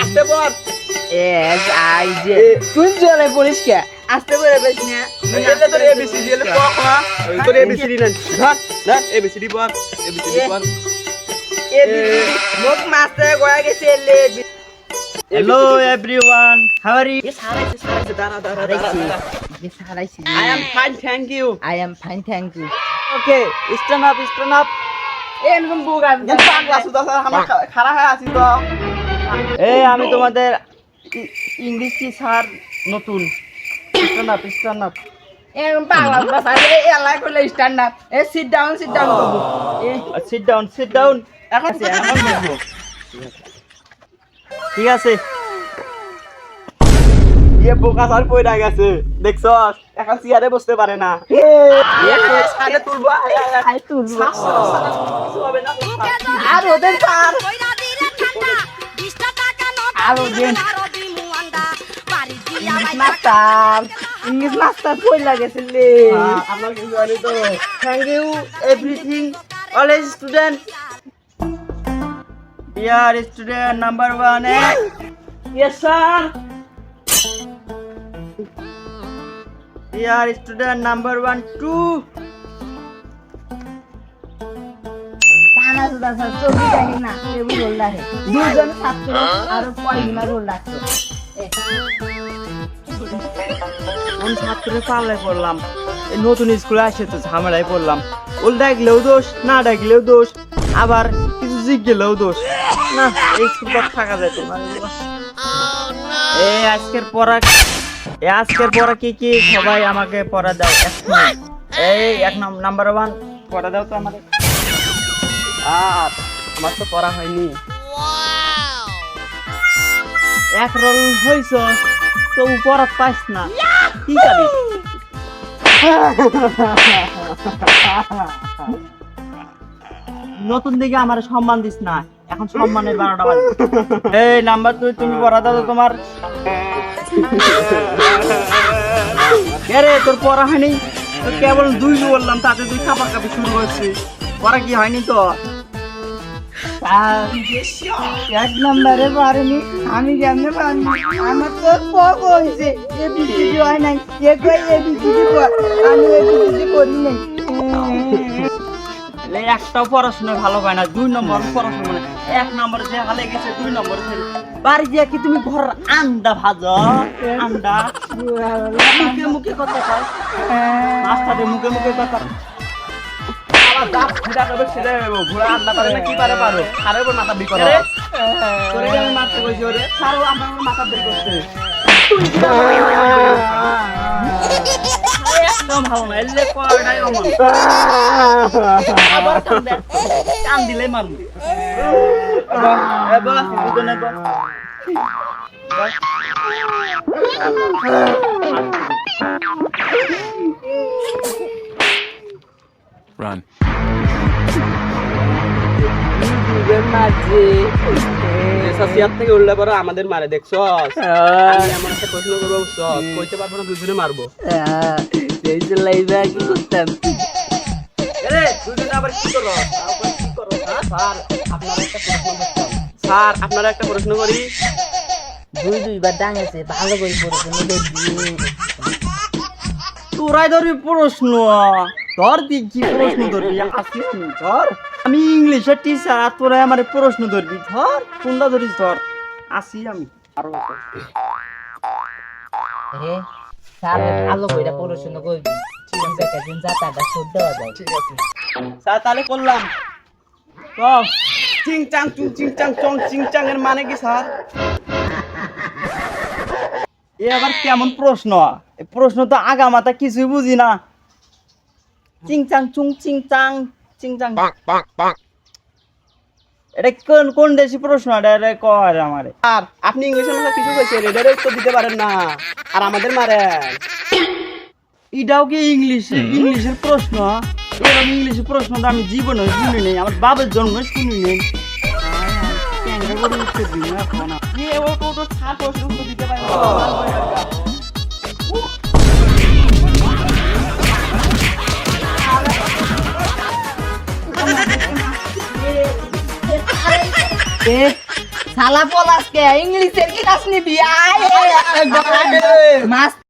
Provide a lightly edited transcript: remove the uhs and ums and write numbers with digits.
আস্তে পর S I J তুই চলে পড়িস কে আস্তে করে বেশ না এলে তোর এবিসিডি এলে ক খ তোর এবিসিডি না ধর ধর এবিসিডি পর এবিসিডি পর এ মুখ মাস্তে গয়া গেছে এলে Hello everyone, how are you? সারাইছে দাঁড়া দাঁড়া সারাইছি I am fine, thank you. I am fine, thank you. Okay, stand up, stand up. এরকম বুগা এ পাগলা সুদা আমরা খাড়া হয়ে আছি তো এই আমি তোমাদের ইংলিশ টিচার নতুন। Stand up. এরকম পাগলা বাস আরে এলাই করলে stand up a sit down করব এ Sit down. এখন এখন দেখবো ঠিক আছে। এ বোকা সার পয়রা গেছে দেখছস এখন চেয়ারে বসতে পারে না এ সাড়ে তুলবো আই তুলব কিছু হবে না আর ওদের পার আর ওদের ইংলিশ মাস্টার কই লাগেছিল রে আপনার কিছু জানি তো Thank you everything. Always student. Dear student number 1. yes sir Dear student number 1, 2. টানা সুদা স্যার চোখই দেখি না কেউ রোল রাখে দুজন ছাত্র আর কয়জনা রোল রাখছে কোন ছাত্রে পাল্লায় পড়লাম এই নতুন স্কুলে আসে তো ঝামেলায় পড়লাম ওল ডাকলেও দোষ না ডাকলেও দোষ আবার কিছু জিজ্ঞেলেও দোষ না এই স্কুলটা থাকা যেত না এই আজকের পড়া কি কি সবাই আমাকে পড়া দাও এই নাম্বার 1 পড়া দাও তো আমাকে আর আমার তো পড়া হয়নি এক রোল হইছ তো পড়া পাইস না কি করিস নতুন দিকে আমার সম্মান দিস না এখন সম্মানের 12টা বাজে এই নাম্বার 2 তুমি পড়া দাও তো তোমার আরে তোর পড়া হয়নি তো কেবল 2 বললাম তাতে তুই কাঁপাকাঁপি শুরু করছিস পড়া কি হয়নি তো এক নম্বরে পারেনি আমি কেমনে পারবো আমার তো পক হয়েছে এবিসিডি হয় নাই এ কই এবিসিডি কর আমি এবিসিডি করি নাই এই একটাও পড়াশোনা ভালো হয় না 2 নম্বর পড়াশোনা মানে 1 নম্বরে যে হালে গেছে 2 নম্বরে বাড়ি গিয়ে কি তুমি ঘর আন্ডা ভাজো আন্ডা মুখে কথা কয় আস্তাতে মুখে কথা আমার দাঁত ঘুরা দেবে ছেড়ে দেবো ঘোড়া আন্না পারে না কি পারে পারো আরে ওর মাথা বিকর তোরে আমি মারতে কইছি ওরে ছাড়ো আমার মাথা বের করতে একদম ভালো না এলে কয়টাই অমন আবার কান দিলে মারবো এবার দুজনে Run. সাসিয়াত থেকে উল্লে পরে আমাদের মারে দেখছস আমি এমন একটা প্রশ্ন করবো বুঝছস কইতে পারবো না দুজনে মারবো এই যে লাইভে কি করতাম আরে দুজনে আবার কি করো স্যার আপনারা একটা প্রশ্ন করি দুইবার ডাঙেছে ভালো করে পড়েছে তোরাই ধরবি প্রশ্ন তোর দিক কি প্রশ্ন ধরবি আসিস নি ধর আমি ইংলিশের টিচার আর তোরাই আমার প্রশ্ন ধরবি ধর কোনটা ধরিস ধর আসি আমি আরো হে স্যার ভালো করে পড়াশোনা করবি ঠিক আছে একদিন যাতাটা শুদ্ধ দেওয়া যায় ঠিক আছে স্যার তাহলে করলাম চিং চাং চুং চিং চাং চং চিং চাং এর মানে কি স্যার এ আবার কেমন প্রশ্ন এই প্রশ্ন তো আগা মাথা কিছুই বুঝি না চিংচাং চুং চিংচাং চিংচাং এটা কোন দেশি প্রশ্ন এটা কয় আমারে আর আপনি ইংলিশের মধ্যে কিছু কইছেন এটারে উত্তর দিতে পারেন না আর আমাদের মারেন এটাও কি ইংলিশের প্রশ্ন এরকম ইংলিশের প্রশ্ন তো আমি জীবনে শুনি নেই আমার বাবার জন্ম শুনি নেই দিতে পারে শালা পলাশকে ইংলিশের ক্লাস নিবি আয় মাছ